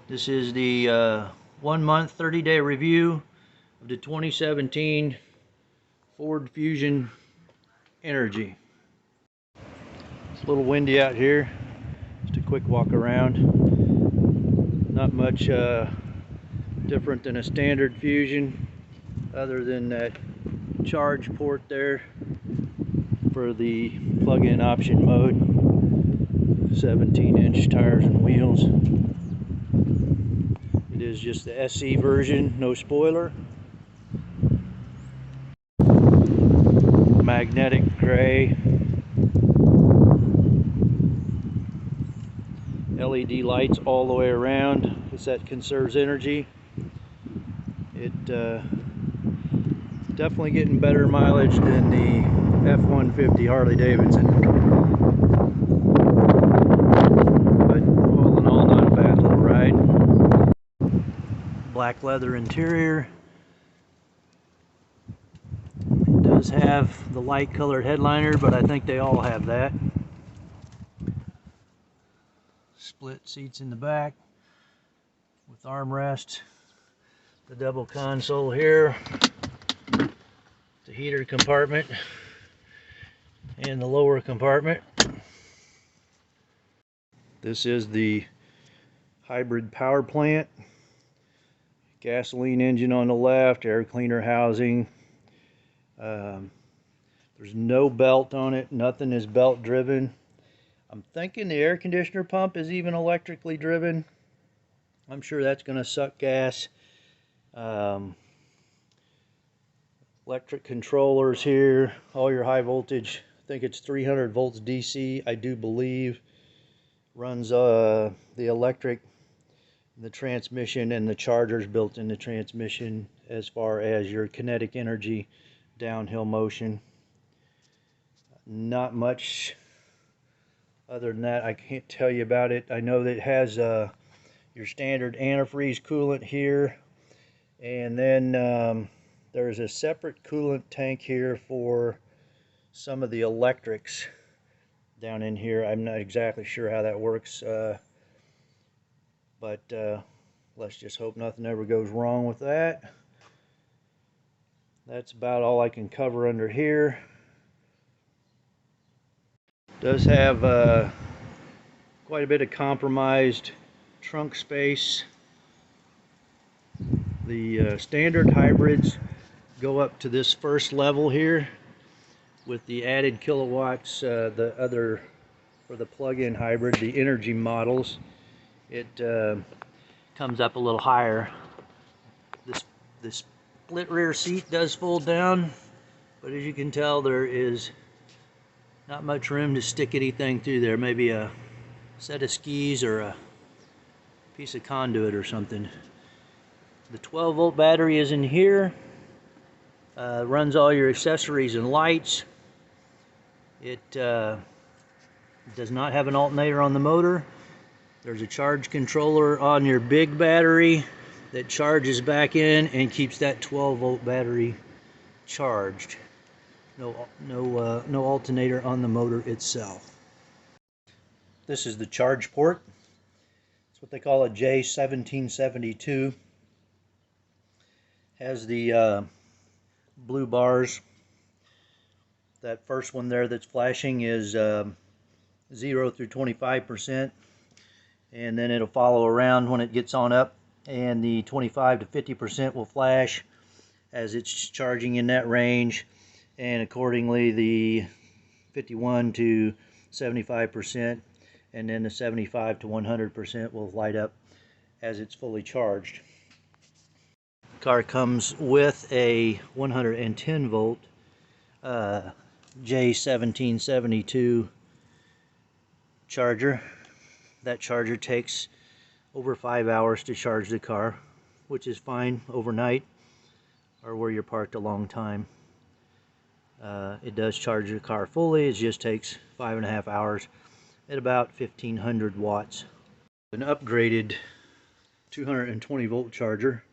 This is the 1 month, 30-day review of the 2017 Ford Fusion Energi. It's a little windy out here. Just a quick walk around. Not much different than a standard Fusion, other than that charge port there for the plug-in option mode. 17-inch tires and wheels. It is just the SE version, no spoiler. Magnetic gray. LED lights all the way around, because that conserves energy. It definitely getting better mileage than the F-150 Harley Davidson. But all in all, not a bad little ride. Black leather interior. It does have the light colored headliner, but I think they all have that. Split seats in the back with armrest. The double console here, the heater compartment, and the lower compartment. This is the hybrid power plant. Gasoline engine on the left, air cleaner housing. There's no belt on it, nothing is belt driven. I'm thinking the air conditioner pump is even electrically driven. I'm sure that's going to suck gas. Electric controllers here, all your high voltage. I think it's 300 volts DC, I do believe. Runs the electric, the transmission, and the chargers built in the transmission, as far as your kinetic energy, downhill motion. Not much other than that I can't tell you about it. I know that it has your standard antifreeze coolant here, and then there's a separate coolant tank here for some of the electrics down in here. I'm not exactly sure how that works, but let's just hope nothing ever goes wrong with that. That's about all I can cover under here. Does have quite a bit of compromised trunk space. The standard hybrids go up to this first level here with the added kilowatts. The other, for the plug-in hybrid, the Energi models, it comes up a little higher. This split rear seat does fold down, but as you can tell, there is not much room to stick anything through there. Maybe a set of skis or a piece of conduit or something. The 12-volt battery is in here. Runs all your accessories and lights. It does not have an alternator on the motor. There's a charge controller on your big battery that charges back in and keeps that 12-volt battery charged. No alternator on the motor itself. This is the charge port. It's what they call a J1772. Has the blue bars. That first one there that's flashing is 0 through 25%, and then it'll follow around when it gets on up, and the 25 to 50% will flash as it's charging in that range, and accordingly the 51 to 75%, and then the 75 to 100% will light up as it's fully charged. The car comes with a 110 volt J1772 charger. That charger takes over 5 hours to charge the car, which is fine overnight or where you're parked a long time. It does charge the car fully. It just takes 5.5 hours at about 1500 watts. An upgraded 220 volt charger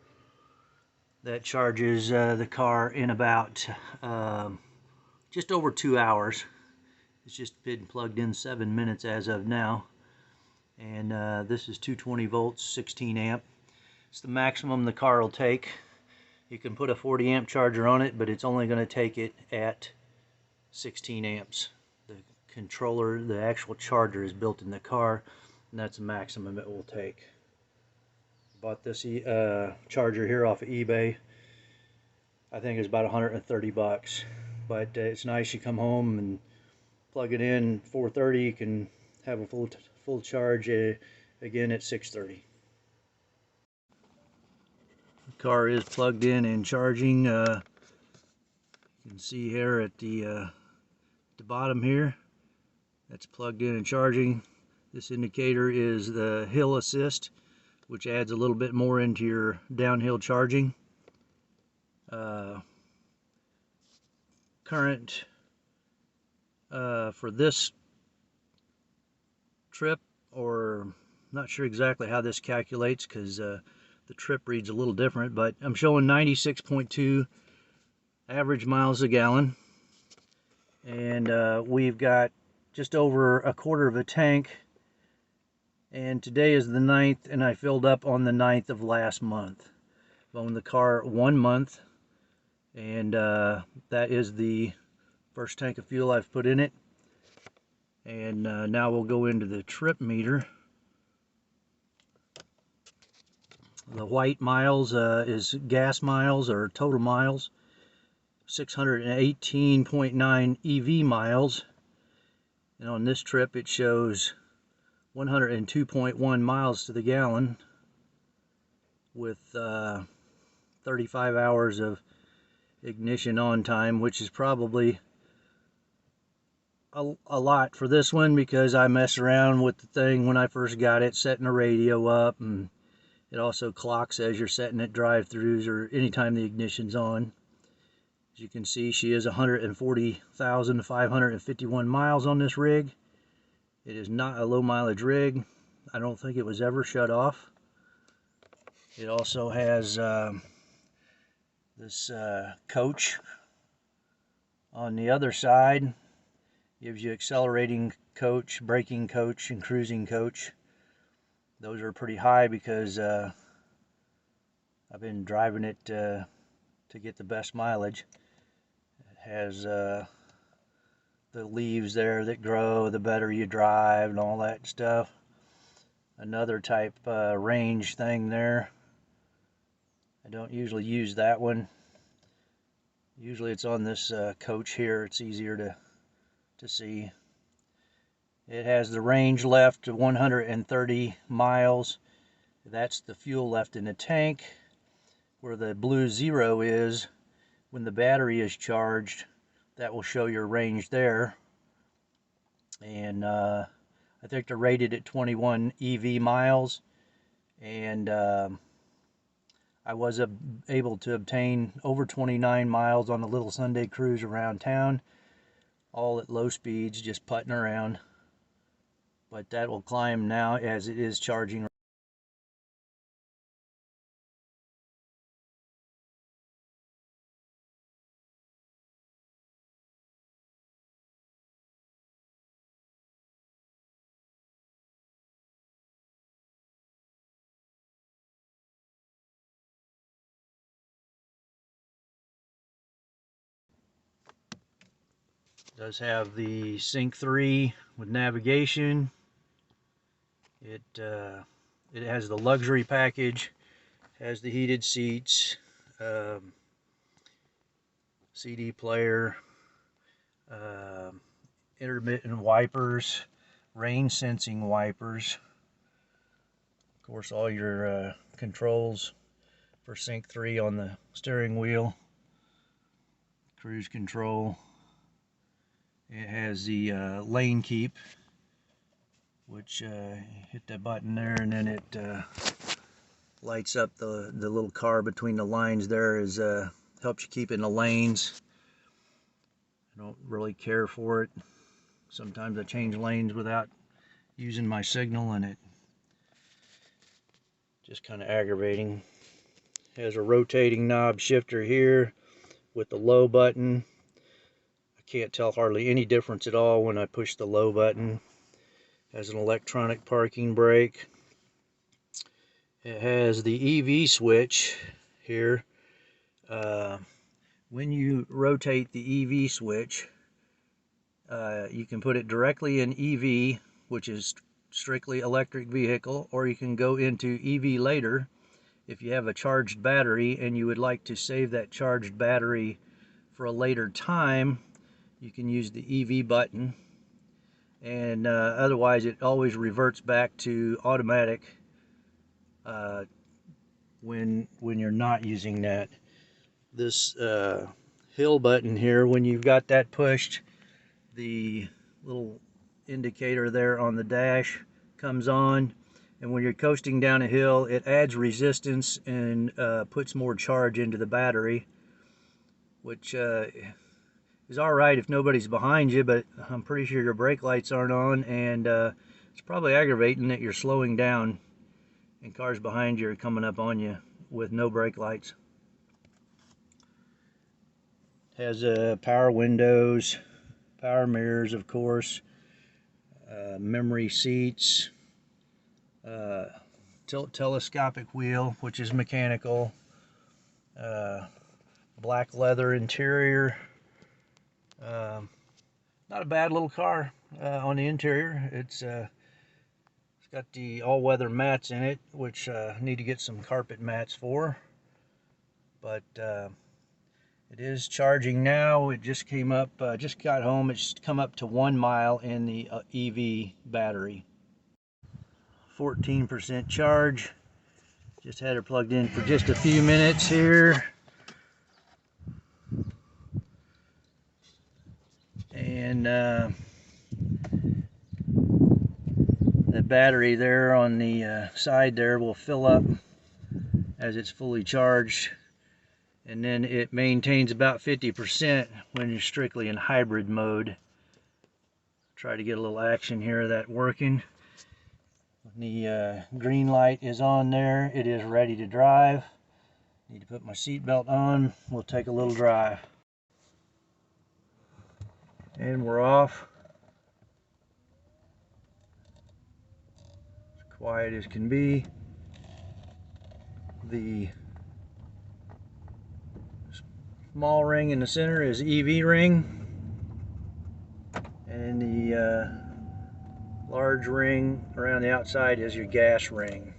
that charges the car in about just over 2 hours. It's just been plugged in 7 minutes as of now. and this is 220 volts, 16 amp. It's the maximum the car will take. You can put a 40 amp charger on it, but it's only going to take it at 16 amps. The controller, the actual charger, is built in the car, and that's the maximum it will take. Bought this charger here off of eBay. I think it's about 130 bucks, but it's nice. You come home and plug it in 4:30, you can have a full charge again at 6:30. The car is plugged in and charging. You can see here at the bottom here, that's plugged in and charging. This indicator is the hill assist, which adds a little bit more into your downhill charging. Current for this trip, or not sure exactly how this calculates because the trip reads a little different, but I'm showing 96.2 average miles a gallon, and we've got just over a quarter of a tank, and today is the 9th, and I filled up on the 9th of last month. I've owned the car 1 month, and that is the first tank of fuel I've put in it. And now we'll go into the trip meter. The white miles is gas miles, or total miles. 618.9 EV miles. And on this trip it shows 102.1 miles to the gallon, with 35 hours of ignition on time, which is probably a lot for this one, because I mess around with the thing when I first got it, setting the radio up, and it also clocks as you're setting it drive-throughs or anytime the ignition's on. As you can see, she is 140,551 miles on this rig. It is not a low mileage rig. I don't think it was ever shut off. It also has this coach on the other side. Gives you accelerating coach, braking coach, and cruising coach. Those are pretty high because I've been driving it to get the best mileage. It has the leaves there that grow the better you drive and all that stuff. Another type range thing there. I don't usually use that one. Usually it's on this coach here. It's easier to see. It has the range left to 130 miles. That's the fuel left in the tank. Where the blue 0 is, when the battery is charged, that will show your range there. And I think they're rated at 21 EV miles, and I was able to obtain over 29 miles on a little Sunday cruise around town, all at low speeds, just putting around. But that will climb now as it is charging. It does have the Sync 3 with navigation. It has the luxury package, has the heated seats, CD player, intermittent wipers, rain sensing wipers, of course all your controls for Sync 3 on the steering wheel, cruise control. It has the lane keep, which hit that button there, and then it lights up the little car between the lines there. Is helps you keep in the lanes. I don't really care for it. Sometimes I change lanes without using my signal, and it just kind of aggravating. It has a rotating knob shifter here with the low button. I can't tell hardly any difference at all when I push the low button. Has an electronic parking brake. It has the EV switch here. When you rotate the EV switch, you can put it directly in EV, which is strictly electric vehicle, or you can go into EV later if you have a charged battery and you would like to save that charged battery for a later time. You can use the EV button, and otherwise it always reverts back to automatic when you're not using that. This hill button here, when you've got that pushed, the little indicator there on the dash comes on, and when you're coasting down a hill, it adds resistance and puts more charge into the battery, which is alright if nobody's behind you, but I'm pretty sure your brake lights aren't on, and it's probably aggravating that you're slowing down and cars behind you are coming up on you with no brake lights. Has power windows, power mirrors, of course, memory seats, telescopic wheel, which is mechanical, black leather interior. Not a bad little car on the interior. It's got the all-weather mats in it, which need to get some carpet mats for. But it is charging now. It just came up, just got home. It's come up to 1 mile in the EV battery. 14% charge. Just had her plugged in for just a few minutes here. And the battery there on the side there will fill up as it's fully charged, and then it maintains about 50% when you're strictly in hybrid mode. Try to get a little action here of that working. The green light is on there. It is ready to drive. Need to put my seatbelt on. We'll take a little drive. And we're off. As quiet as can be. The small ring in the center is EV ring, and the large ring around the outside is your gas ring.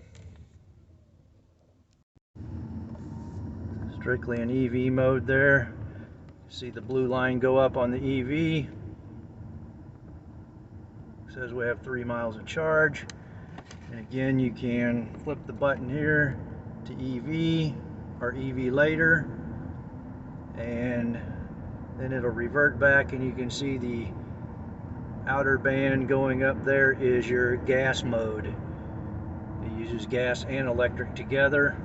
Strictly in EV mode there. See the blue line go up on the EV. Says we have 3 miles of charge. And again, you can flip the button here to EV or EV later, and then it'll revert back, and you can see the outer band going up there is your gas mode. It uses gas and electric together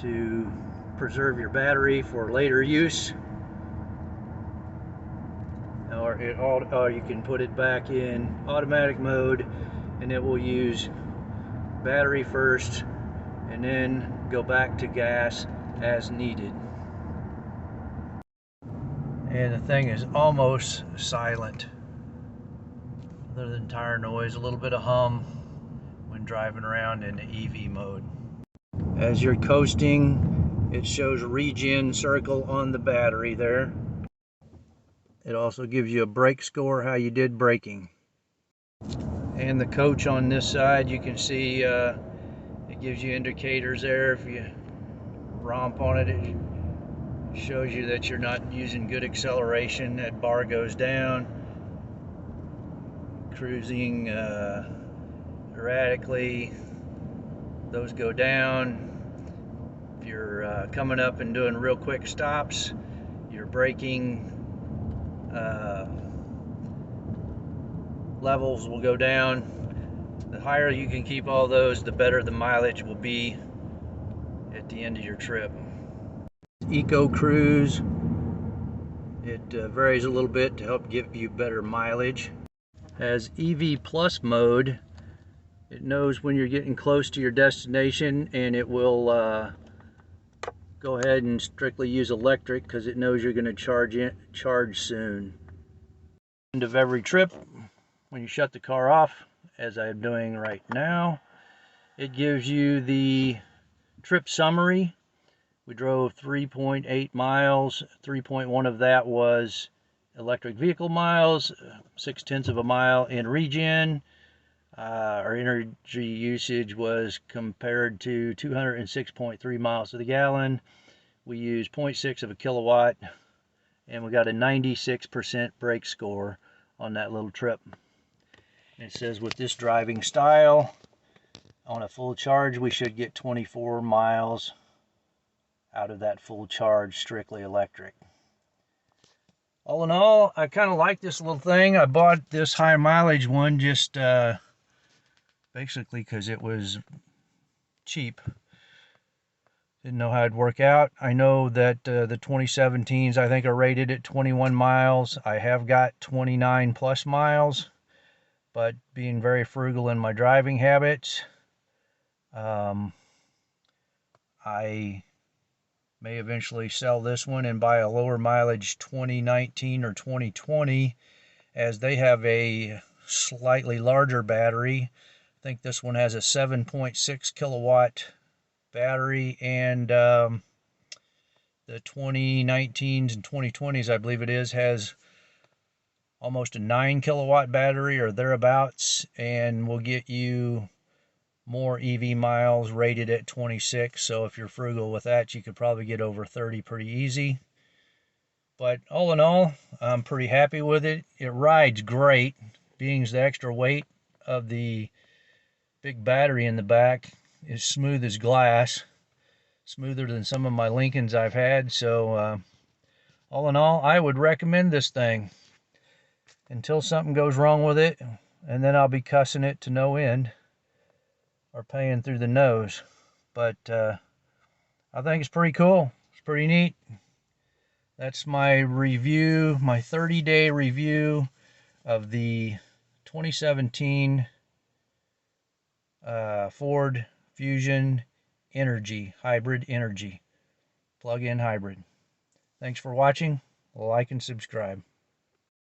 to preserve your battery for later use. Or you can put it back in automatic mode, and it will use battery first and then go back to gas as needed. And the thing is almost silent, other than tire noise, a little bit of hum when driving around in the EV mode. As you're coasting, it shows regen circle on the battery there. It also gives you a brake score, how you did braking. And the coach on this side, you can see it gives you indicators there. If you romp on it, it shows you that you're not using good acceleration. That bar goes down. Cruising erratically, those go down. If you're coming up and doing real quick stops, your braking levels will go down. The higher you can keep all those, the better the mileage will be at the end of your trip. Eco Cruise, it varies a little bit to help give you better mileage. Has EV Plus mode. It knows when you're getting close to your destination, and it will go ahead and strictly use electric because it knows you're going to charge soon. End of every trip, when you shut the car off, as I'm doing right now, it gives you the trip summary. We drove 3.8 miles. 3.1 of that was electric vehicle miles, 0.6 of a mile in regen. Our energy usage was compared to 206.3 miles to the gallon. We used 0.6 of a kilowatt, and we got a 96% brake score on that little trip. It says with this driving style, on a full charge, we should get 24 miles out of that full charge, strictly electric. All in all, I kind of like this little thing. I bought this high mileage one just basically because it was cheap. Didn't know how it'd work out. I know that the 2017s, I think, are rated at 21 miles. I have got 29 plus miles, but being very frugal in my driving habits, I may eventually sell this one and buy a lower mileage 2019 or 2020, as they have a slightly larger battery. I think this one has a 7.6 kilowatt battery, and the 2019s and 2020s, I believe it is, has almost a 9 kilowatt battery or thereabouts, and will get you more EV miles, rated at 26. So if you're frugal with that, you could probably get over 30 pretty easy. But all in all, I'm pretty happy with it. It rides great, being the extra weight of the big battery in the back is smooth as glass, smoother than some of my Lincolns I've had. So all in all, I would recommend this thing until something goes wrong with it, and then I'll be cussing it to no end or paying through the nose. But I think it's pretty cool. It's pretty neat. That's my review, my 30-day review of the 2017 Ford Fusion Energi, hybrid energy, plug-in hybrid. Thanks for watching. Like and subscribe.